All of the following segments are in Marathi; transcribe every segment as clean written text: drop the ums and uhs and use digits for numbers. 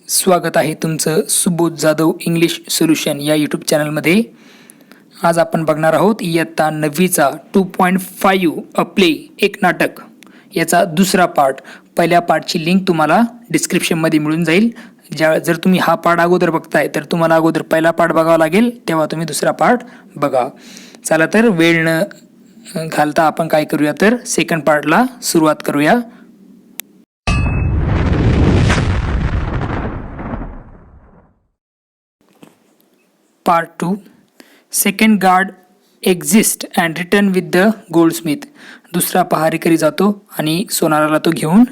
स्वागत आहे तुमचं सुबोध जाधव इंग्लिश सोल्युशन या यूट्यूब चॅनलमध्ये. आज आपण बघणार आहोत इयत्ता 9वीचा 2.5 अ प्ले एक नाटक याचा दुसरा पार्ट. पहिल्या पार्टची लिंक तुम्हाला डिस्क्रिप्शनमध्ये मिळून जाईल. जर तुम्ही हा पार्ट अगोदर बघताय तर तुम्हाला अगोदर पहिला पार्ट बघावा लागेल, तेव्हा तुम्ही दुसरा पार्ट बघा. चला तर वेळ न घालता आपण काय करूया तर सेकंड पार्टला सुरुवात करूया. Part 2. Second guard exist and return with the goldsmith. दुसरा पहारेकरी जातो आणि सोनाराला तो घेऊन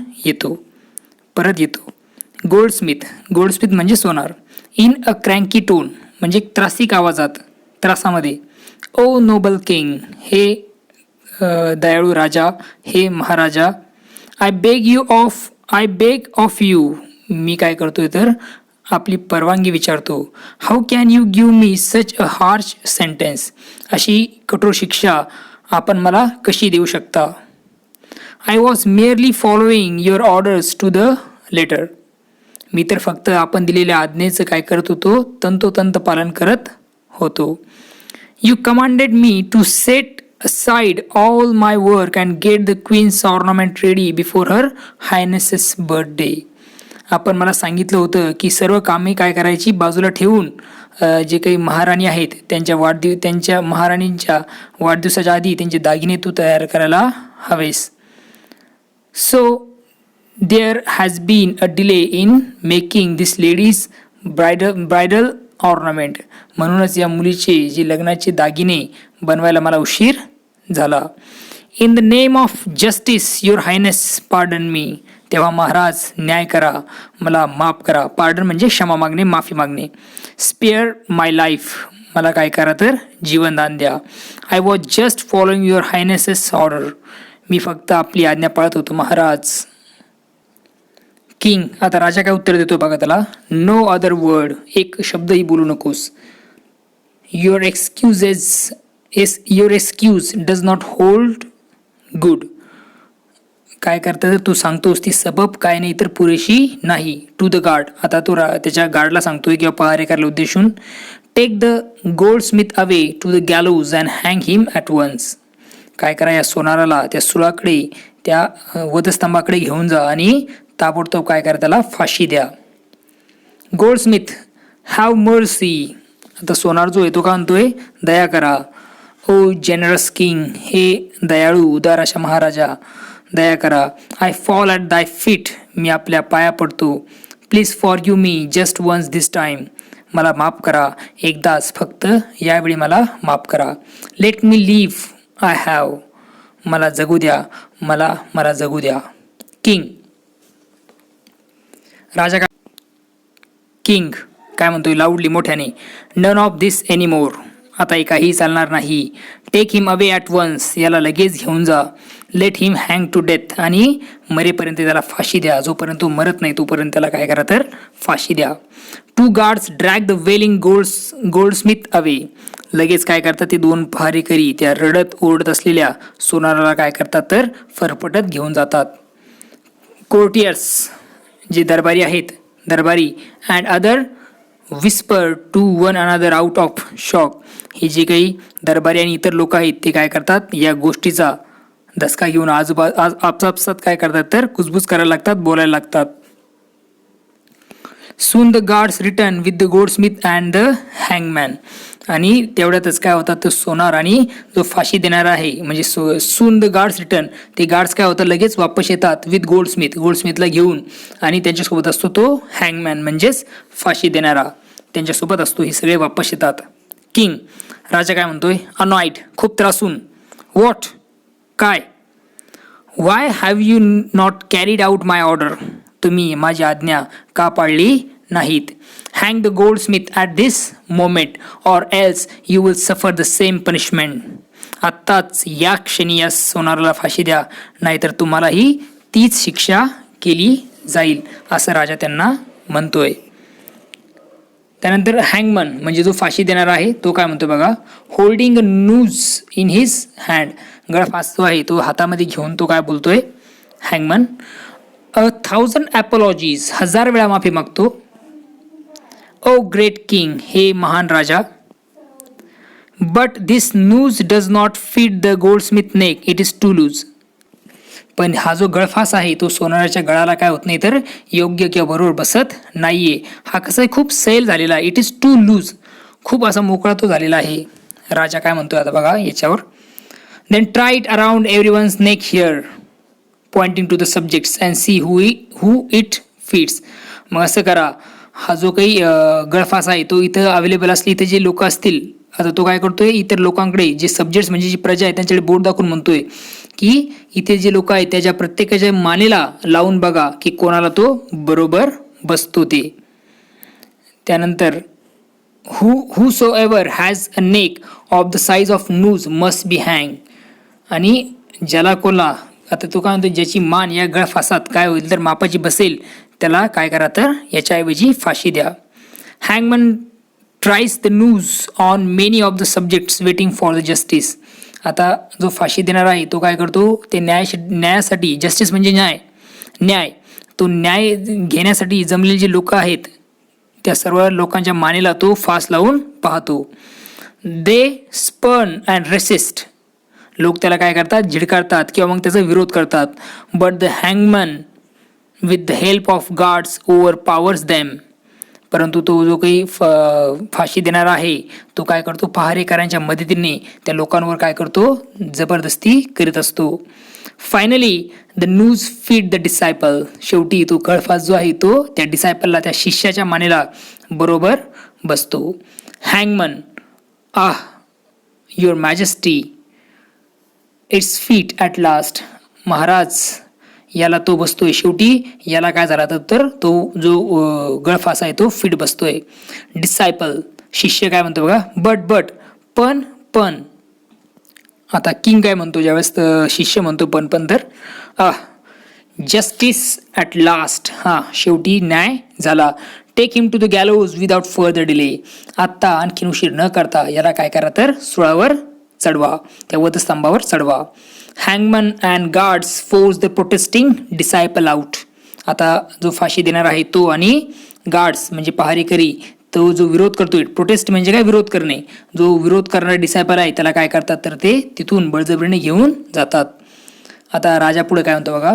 परत येतो. गोल्डस्मिथ म्हणजे सोनार. इन अ क्रँकी टोन म्हणजे त्रासिक आवाजात, त्रासामध्ये. ओ नोबल किंग, हे दयाळू राजा, हे महाराजा. आय बेग ऑफ यू, मी काय करतोय तर आपली परवानगी विचारतो. How can you give me such a harsh sentence, अशी कठोर शिक्षा आपण मला कशी देऊ शकता. I was merely following your orders to the letter, मी तर फक्त आपण दिलेल्या आज्ञेचं काय करत होतो, तंतोतंत पालन करत होतो. You commanded me to set aside all my work and get the queen's ornament ready before her highness's birthday. आपण मला सांगितलं होतं की सर्व कामे काय करायची बाजूला ठेवून जे काही महाराणी आहेत त्यांच्या महाराणींच्या वाढदिवसाच्या आधी त्यांचे दागिने तू तयार करायला हवेस. So there has been a delay in making this ladies bridal ornament, म्हणूनच या मुलीचे जे लग्नाचे दागिने बनवायला मला उशीर झाला. In the name of justice your Highness pardon me, तेव्हा महाराज न्याय करा, मला माफ करा. पार्डन म्हणजे क्षमा मागणे, माफी मागणे. स्पेअर माय लाईफ, मला काय करा तर जीवनदान द्या. I was just following your highness's order, मी फक्त आपली आज्ञा पाळत होतो महाराज. किंग, आता राजा काय उत्तर देतो बघा त्याला. नो अदर वर्ड, एक शब्दही बोलू नकोस. Your excuse does not hold good, काय करता तर तू सांगतोस ती सबब काय नाही तर पुरेशी नाही. टू द गार्ड, आता तो त्याच्या गार्डला सांगतोय किंवा पहारेकरला उद्देशून. Take the goldsmith away to the gallows and hang him at once, काय करा या सोनाराला त्या सुळाकडे, त्या वधस्तंभाकडे घेऊन जा आणि ताबडतोब काय करा त्याला फाशी द्या. गोल्डस्मिथ, हॅव मर्सी, आता सोनार जो आहे तो का म्हणतोय दया करा. ओ जेनरस किंग, हे दयाळू उदार अशा महाराजा, दया करा. I fall at thy feet, मी आपल्या पाया पडतो. Please for you me just once this time, मला माफ करा एकदाच, फक्त यावेळी मला माफ करा. Let me live I have, मला जगू द्या, मला जगू द्या. किंग, राजा किंग काय म्हणतोय लाऊडली मोठ्याने. None of this any more, आता हे काही चालणार नाही. Take him away at once, याला लगेच घेऊन जा. Let him hang to death, आणि मरेपर्यंत त्याला फाशी द्या. जोपर्यंत तो मरत नाही तोपर्यंत त्याला काय करा तर फाशी द्या. Two guards drag the wailing goldsmith away, लगेच काय करतात ते दोन पहारेकरी त्या रडत ओरडत असलेल्या सोनाराला काय करतात तर फरफटत घेऊन जातात. कोर्टियर्स, जे दरबारी आहेत, दरबारी. And other whisper to one another out of shock, हे जे काही दरबारी आणि इतर लोक आहेत ते काय करतात या गोष्टीचा धसका घेऊन आपापसात काय करतात तर कुजबूज करायला लागतात, बोलायला लागतात. Soon the guards return with the Goldsmith and the हँगमॅन, आणि तेवढ्यातच काय होतात तर सोनार आणि जो फाशी देणारा आहे म्हणजे सून द गार्ड्स रिटर्न, ते गार्ड्स काय होतात लगेच वापस येतात विथ गोल्डस्मिथला घेऊन, आणि त्यांच्यासोबत असतो तो हँगमॅन म्हणजेच फाशी देणारा, त्यांच्यासोबत असतो. हे सगळे वापस येतात. किंग, राजा काय म्हणतोय. अनॉइड, खूप त्रासून. व्हॉट, काय. Y have you not carried out my order, तुम्ही माझी आज्ञा का पाळली नाहीत. Hang the Goldsmith at this moment or else you will suffer the same punishment, आत्ताच या क्षणी या सोनाराला फाशी द्या, नाहीतर तुम्हालाही तीच शिक्षा केली जाईल, असं राजा त्यांना म्हणतोय. त्यानंतर हँगमन म्हणजे जो फाशी देणारा आहे तो काय म्हणतो बघा. Holding a noose in his hand, गळफास जो आहे तो हातामध्ये घेऊन तो काय बोलतोय हँगमन. 1000 ॲपॉलॉजीज, 1000 वेळा माफी मागतो. ओ ग्रेट किंग, हे महान राजा. But this noose does not fit the goldsmith neck, it is too loose. पण हा जो गळफास आहे तो सोनाराच्या गळाला काय होत नाही तर योग्य किंवा बरोबर बसत नाहीये. हा कसा आहे, खूप सैल झालेला आहे. इट इज टू लूज, खूप असा मोकळा तो झालेला आहे. राजा काय म्हणतोय आता बघा याच्यावर. Then try it around everyone's neck here, pointing to the subjects and see who it fits. मग असं करा, हा जो काही गळफास आहे तो इथं अवेलेबल असले, इथे जे लोक असतील, आता तो काय करतोय इतर लोकांकडे जे सब्जेक्ट्स म्हणजे जी प्रजा आहे त्यांच्याकडे बोट दाखवून म्हणतोय की इथे जे लोक आहेत त्याच्या प्रत्येकाच्या मानेला लावून बघा की कोणाला तो बरोबर बसतो ते. त्यानंतर whosoever has a neck of the size of noose must be hung. आणि ज्याला कोला, आता तो काय म्हणतो, ज्याची मान या गळफासात काय होईल तर मापाची बसेल त्याला काय करा तर याच्याऐवजी फाशी द्या. Hangman tries the noose on many of the subjects waiting for the justice. आता जो फाशी देणार आहे तो काय करतो, ते न्यायासाठी, जस्टिस म्हणजे न्याय, तो न्याय घेण्यासाठी जमलेले जे लोक आहेत त्या सर्व लोकांच्या मानेला तो फास लावून पाहतो. दे स्पर्न अँड रेसिस्ट, लोक त्याला काय करतात, झिडकारतात किंवा मग त्याचा विरोध करतात. But the hangman with the help of guards overpowers them. परंतु तो जो काही फाशी देणारा आहे तो काय करतो, पहारेकरांच्या मदतीने त्या लोकांवर काय करतो, जबरदस्ती करीत असतो. Finally the news feed the disciple. शेवटी तो गळफास जो आहे तो त्या डिसायपलला, त्या शिष्याच्या मानेला बरोबर बसतो. Hangman, your majesty, it's fit at last. महाराज, याला तो बसतोय शेवटी. याला काय झाला तर तो जो गळफास आहे तो फिट बसतोय. डिसायपल, शिष्य काय म्हणतो बघा, बट पण. आता किंग काय म्हणतो ज्यावेळेस शिष्य म्हणतो पण तर जस्टिस ॲट लास्ट. शेवटी न्याय झाला. Take him to the gallows without further delay. आत्ता आणखीन उशीर न करता याला काय करा तर सुळावर चढवा, त्या वधस्तंभावर चढवा. Hangman and guards force the protesting disciple out. आता जो फाशी देणार आहे तो आणि गार्ड्स म्हणजे पहारेकरी, तो जो विरोध करतोय, प्रोटेस्ट म्हणजे काय, विरोध करणे, जो विरोध करणारा डिसायपल आहे त्याला काय करतात तर ते तिथून बळजबरीने घेऊन जातात. आता राजा पुढे काय म्हणतो बघा.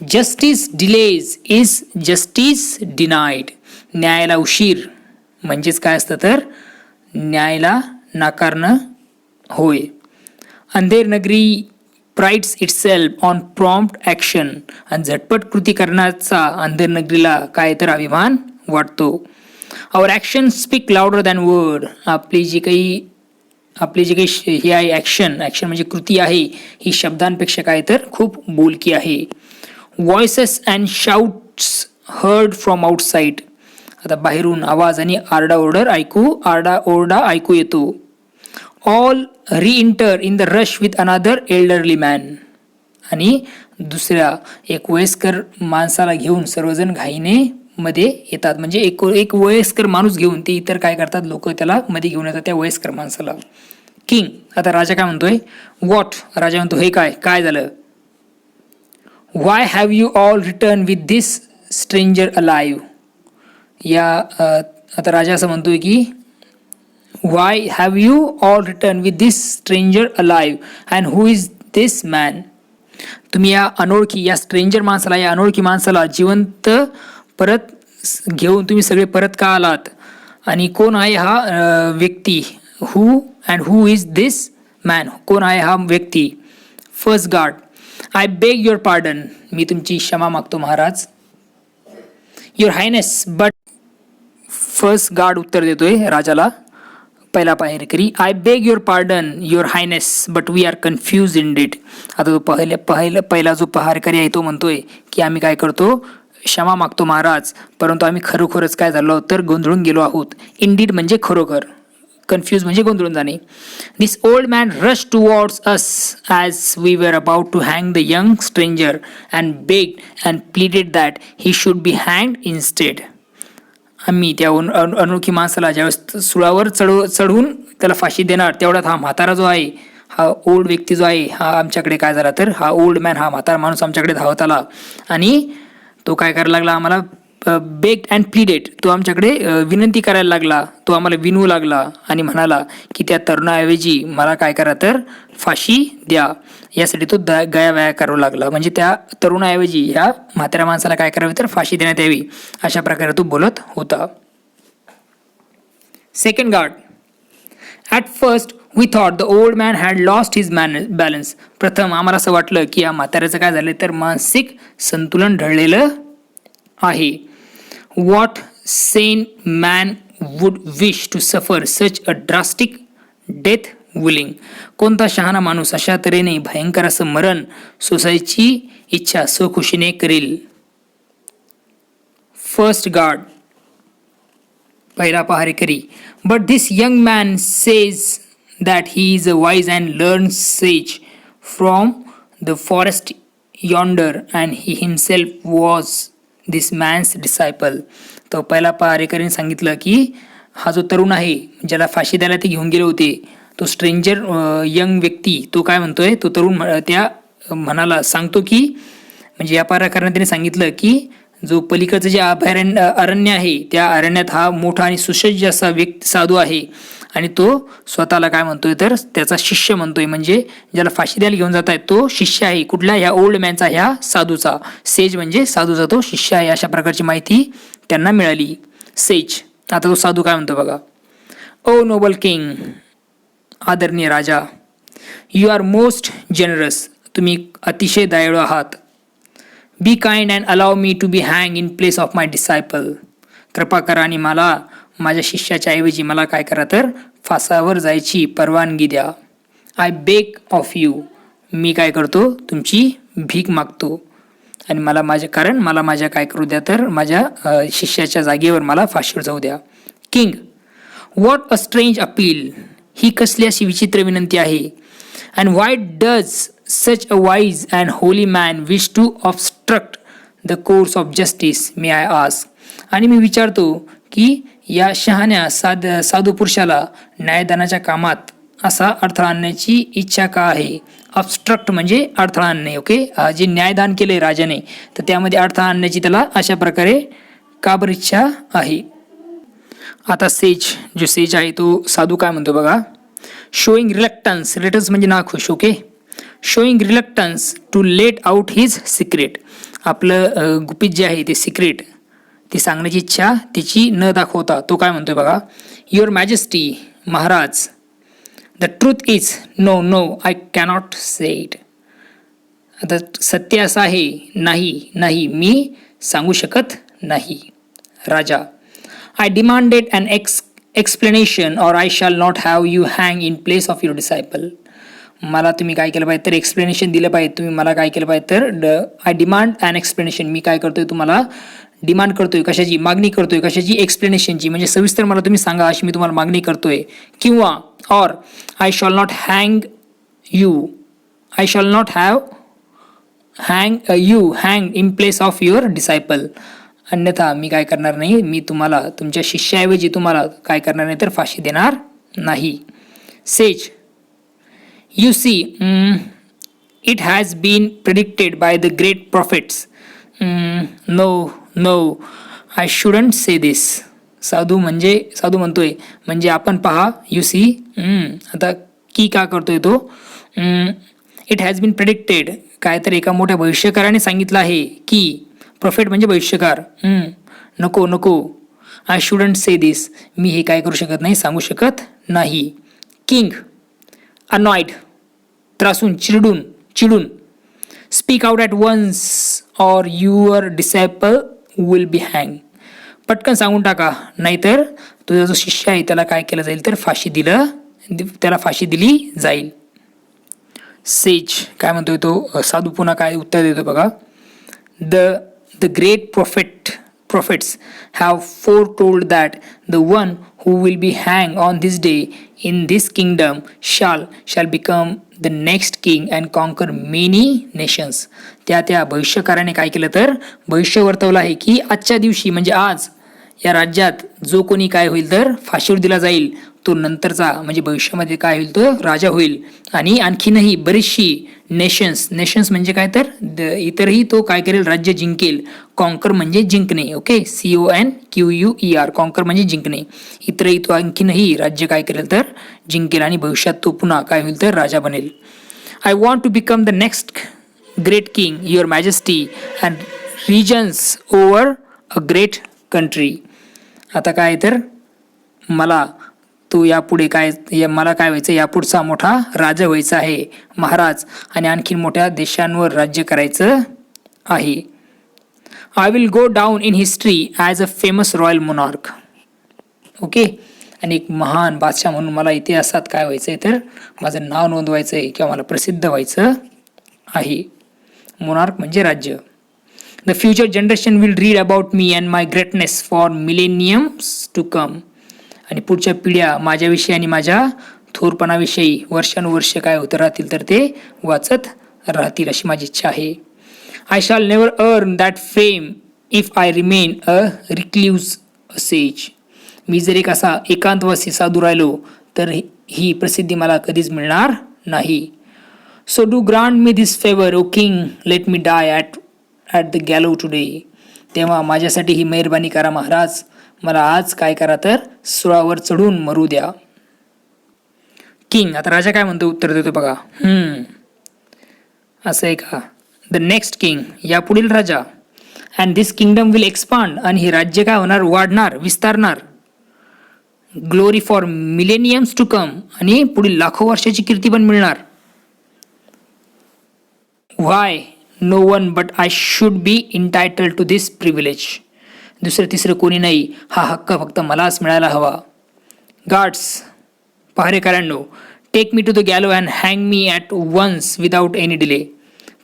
Justice delays is justice denied. न्यायाला उशीर म्हणजेच काय असतं तर न्यायाला नाकारणं होय. Andher Nagari prides itself on prompt action. आणि झटपट कृती करण्याचा अंधेर नगरीला काय तर अभिमान वाटतो. Our action speak louder than word. आपली जी काही ही आहे ॲक्शन म्हणजे कृती आहे, ही शब्दांपेक्षा काय तर खूप बोलकी आहे. Voices and shouts heard from outside. आता बाहेरून आवाज आणि आरडाओरडा ऐकू येतो. All reenter in the rush with another elderly man. आणि दुसऱ्या एक वयस्कर माणसाला घेऊन सर्वजण घाईने मध्ये येतात. म्हणजे एक वयस्कर माणूस घेऊन ते इतर काय करतात, लोक त्याला मध्ये घेऊन येतात त्या वयस्कर माणसाला. किंग, आता राजा काय म्हणतोय, व्हॉट. राजा म्हणतो हे काय झालं. Why have you all return with this stranger alive. आता राजा असं म्हणतोय की why have you all return with this stranger alive and who is this man. तुम्ही या स्ट्रेंजर माणसाला, या अनोळखी माणसाला जिवंत परत घेऊन तुम्ही सगळे परत का आलात, आणि कोण आहे हा व्यक्ती. हू इज दिस मॅन, कोण आहे हा व्यक्ती. First guard, I beg your pardon. मी तुमची क्षमा मागतो महाराज. Your highness, but. First guard उत्तर देतोय राजाला, पहिला पहारेकरी. I beg your pardon your highness but we are confuse indeed. आता तो पहिला जो पहारेकरी आहे तो म्हणतोय की आम्ही काय करतो, क्षमा मागतो महाराज, परंतु आम्ही खरोखरच काय झालो तर गोंधळून गेलो आहोत. इंडीड म्हणजे खरोखर, कन्फ्यूज म्हणजे गोंधळून जाणे. This old man rush towards us as we were about to hang the young stranger and begged and pleaded that he should be हँग्ड इन्स्टेड. आम्ही त्या अनोळखी माणसाला ज्यावेळेस सुळावर चढवून त्याला फाशी देणार तेवढ्यात हा म्हातारा जो आहे, हा ओल्ड व्यक्ती जो आहे, हा आमच्याकडे काय झाला तर हा ओल्ड मॅन, हा म्हातारा माणूस आमच्याकडे धावत आला आणि तो काय करायला लागला, आम्हाला बेग्ड अँड प्लीडेड, तो आमच्याकडे विनंती करायला लागला, तो आम्हाला विनवू लागला आणि म्हणाला की त्या तरुणाऐवजी मला काय करा तर फाशी द्या. यासाठी तो गयावया करू लागला. म्हणजे त्या तरुणाऐवजी ह्या म्हाताऱ्या माणसाला काय करावे तर फाशी देण्यात यावी, अशा प्रकारे तो बोलत होता. Second guard. At first we thought the old man had lost his balance. प्रथम आम्हाला असं वाटलं की या म्हाताऱ्याचं काय झालं तर मानसिक संतुलन ढळलेलं आहे. What sane man would wish to suffer such a drastic death willing? कोणता शहाणा माणूस अशा तऱ्हेने भयंकर असं मरण सोसायची इच्छा स्वखुशीने करेल. First guard. पहिला पहारेकरी. But this young man says that he is a wise and learned sage from the forest yonder and he himself was this man's disciple. तो पहिला पहारेकरीने सांगितलं की हा जो तरुण आहे ज्याला फाशी द्यायला ते घेऊन गेले होते, तो स्ट्रेंजर यंग व्यक्ती, तो काय म्हणतोय, तो तरुण त्या म्हणाला सांगतो की, म्हणजे या पहारेकराने त्याने सांगितलं की जो पलीकडचं जे अरण्य आहे त्या अरण्यात हा मोठा आणि सुसज्ज असा साधू आहे आणि तो स्वतःला काय म्हणतोय तर त्याचा शिष्य म्हणतोय. म्हणजे ज्याला फाशी द्यायला घेऊन जात आहे तो शिष्य आहे कुठल्या, ह्या ओल्ड मॅनचा, ह्या साधूचा. सेज म्हणजे साधूचा तो शिष्य आहे, अशा प्रकारची माहिती त्यांना मिळाली. सेज. आता तो साधू काय म्हणतो बघा. ओ नोबल किंग, आदरणीय राजा. यू आर मोस्ट जनरस, तुम्ही अतिशय दयाळू आहात. Be kind and allow me to be hang in place of my disciple. कृपा करा आणि मला माझ्या शिष्याच्या ऐवजी मला काय करा तर फासावर जायची परवानगी द्या. आय बेग ऑफ यू, मी काय करतो तुमची भीक मागतो आणि मला माझ्या काय करू द्या तर माझ्या शिष्याच्या जागेवर मला फाशीवर जाऊ द्या. King. What a strange appeal, ही कसली अशी विचित्र विनंती आहे. And why does such a wise and holy man wish to obstruct the course of justice may I ask. आणि मी विचारतो की या शहाण्या साधू पुरुषाला न्यायदानाच्या कामात असा अडथळा आणण्याची इच्छा का आहे. ऑबस्ट्रक्ट म्हणजे अडथळा आणणे. ओके, जे न्यायदान केले राजाने तर त्यामध्ये अडथळा आणण्याची त्याला अशा प्रकारे का बरं इच्छा आहे. आता जो सेज आहे तो साधू काय म्हणतो बघा. शोईंग रिलक्टन्स म्हणजे नाखुश. Okay, showing reluctance to let out his secret. आपलं गुपित जे आहे ते सिक्रेट ती सांगण्याची इच्छा तिची न दाखवता तो काय म्हणतोय बघा. युअर मॅजेस्टी, महाराज. The truth is no I cannot say it. आता सत्य असं आहे, नाही मी सांगू शकत नाही. राजा. आय डिमांडेड अन एक्सप्लेनेशन और I shall not have you hang in place of your disciple. मला तुम्ही काय केलं पाहिजे तर एक्सप्लेनेशन दिलं पाहिजे. तुम्ही मला काय केलं पाहिजे तर आय डिमांड अन एक्सप्लेनेशन, मी काय करतोय तुम्हाला डिमांड करतोय, कशाची मागणी करतोय, कशाची एक्सप्लेनेशनची, म्हणजे सविस्तर मला तुम्ही सांगा अशी मी तुम्हाला मागणी करतोय. किंवा और I shall not hang you, I shall not have hang in place of your disciple. अन्यथा मी काय करणार नाही, मी तुम्हाला तुमच्या शिष्याऐवजी तुम्हाला काय करणार नाही तर फाशी देणार नाही. Says. You see, it has been predicted by the great prophets. No, I shouldn't say this. साधू म्हणतोय म्हणजे आपण पहा. You see. आता की का करतोय तो. इट हॅज बीन प्रेडिक्टेड, काय तर एका मोठ्या भविष्यकाराने सांगितलं आहे की. प्रॉफिट म्हणजे भविष्यकार. नको आय शुडंट से दिस, मी हे काय करू शकत नाही, सांगू शकत नाही. किंग. अनॉइड, त्रासून, चिडून. स्पीक आउट ॲट वन्स और your disciple will be hang. पटकन सांगून टाका, नाहीतर तुझा जो शिष्य आहे त्याला काय केलं जाईल तर त्याला फाशी दिली जाईल. सेज काय म्हणतोय तो साधू पुन्हा काय उत्तर देतो बघा. The great prophets have foretold that the one who will be hanged on this day in this kingdom shall become the next king and conquer many nations. त्या भविष्यकाराने काय केलं तर भविष्य वर्तवलं आहे की आजच्या दिवशी म्हणजे आज या राज्यात जो कोणी काय होईल तर फाशीवर दिला जाईल तो नंतरचा म्हणजे भविष्यामध्ये काय होईल तो राजा होईल. आणि आणखीनही बरीचशी नेशन्स म्हणजे काय तर इतरही तो काय करेल राज्य जिंकेल. कॉन्कर म्हणजे जिंकणे. ओके, CONQUER कॉन्कर म्हणजे जिंकणे. इतरही तो आणखीनही राज्य काय करेल तर जिंकेल आणि भविष्यात तो पुन्हा काय होईल तर राजा बनेल. I want to become the next great king your majesty and reigns over a great country. आता काय तर मला तो यापुढे मला काय व्हायचं, यापुढचा मोठा राजा व्हायचा आहे, महाराज, आणि आणखीन मोठ्या देशांवर राज्य करायचं आहे. I will go down in history as a famous royal monarch. Okay, आणि एक महान बादशाह म्हणून मला इतिहासात काय व्हायचं आहे तर माझं नाव नोंदवायचं आहे किंवा मला प्रसिद्ध व्हायचं आहे. मोनार्क म्हणजे राज्य. The future generation will read about me and my greatness for millenniums to come. आणि पुढच्या पिढ्या माझ्याविषयी आणि माझ्या थोरपणाविषयी वर्षानुवर्ष काय होतं राहतील तर ते वाचत राहतील अशी माझी इच्छा आहे. I shall never earn that fame if I remain a recluse sage. मी जर एक असा एकांतवासी साधू राहिलो तर ही प्रसिद्धी मला कधीच मिळणार नाही. So do grant me this favour O king, let me die at the gallows today. तेव्हा माझ्यासाठी ही मेहरबानी करा महाराज, मला आज काय करा तर सुळावर चढून मरू द्या. किंग, आता राजा काय म्हणतो, उत्तर देतो बघा. असं आहे का. द नेक्स्ट किंग, यापुढील राजा. And this kingdom will expand, आणि हे राज्य काय होणार, वाढणार, विस्तारणार. Glory for millenniums to come, आणि पुढील लाखो वर्षाची कीर्ती पण मिळणार. Why no one but I should be entitled to this privilege. दुसरं तिसरं कोणी नाही, हा हक्क फक्त मलाच मिळायला हवा. गार्ड्स, पहारेकऱ्यांनो, take me to the gallows and hang me at once without any delay.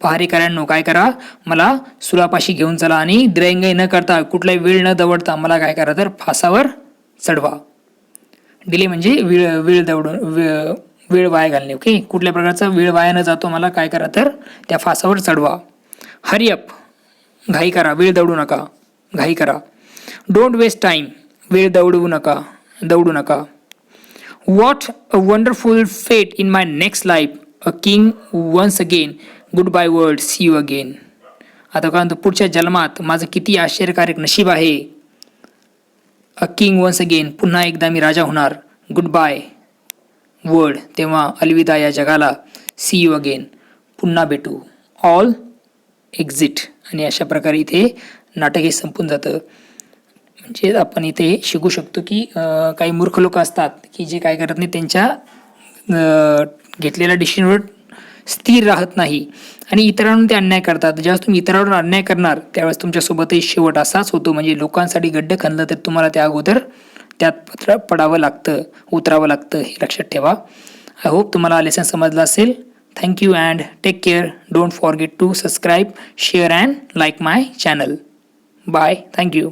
पहारेकऱ्यांनो, काय करा, मला सुलापाशी घेऊन चला आणि दिरंगाई न करता, कुठलाही वेळ न दवडता मला काय करा तर फासावर चढवा. डिले म्हणजे वेळ वाया घालणे. ओके, कुठल्या प्रकारचा वेळ वाया न जातो मला काय करा तर त्या फासावर चढवा. हरी अप, घाई करा, वेळ दवडू नका, घाई करा. डोंट वेस्ट टाईम, वेळ दवडू नका. What a wonderful fate in my next life, a king once again, good bye world, see you again. आता काय म्हणतो, पुढच्या जन्मात माझं किती आश्चर्यकारक नशीब आहे. अ किंग वन्स अगेन, पुन्हा एकदा मी राजा होणार. गुड बाय वर्ल्ड, तेव्हा अलविदा या जगाला. सी यू अगेन, पुन्हा भेटू. All exit. आणि अशा प्रकारे इथे नाटक हे संपून जातं. म्हणजे आपण इथे शिकू शकतो की काही मूर्ख लोक असतात की जे काय करत नाही, त्यांच्या घेतलेल्या डिसिजनवर स्थिर राहत नाही आणि इतरांवर ते अन्याय करतात. जेव्हा तुम्ही इतरांवर अन्याय करणार त्यावेळेस तुमच्यासोबतही शेवट असाच होतो. म्हणजे लोकांसाठी गड्डे खणलं तर तुम्हाला त्या अगोदर त्यात पडावं लागतं, उतरावं लागतं, हे लक्षात ठेवा. आय होप तुम्हाला लेसन समजलं असेल. Thank you and take care. Don't forget to subscribe, share and like my channel. Bye. Thank you.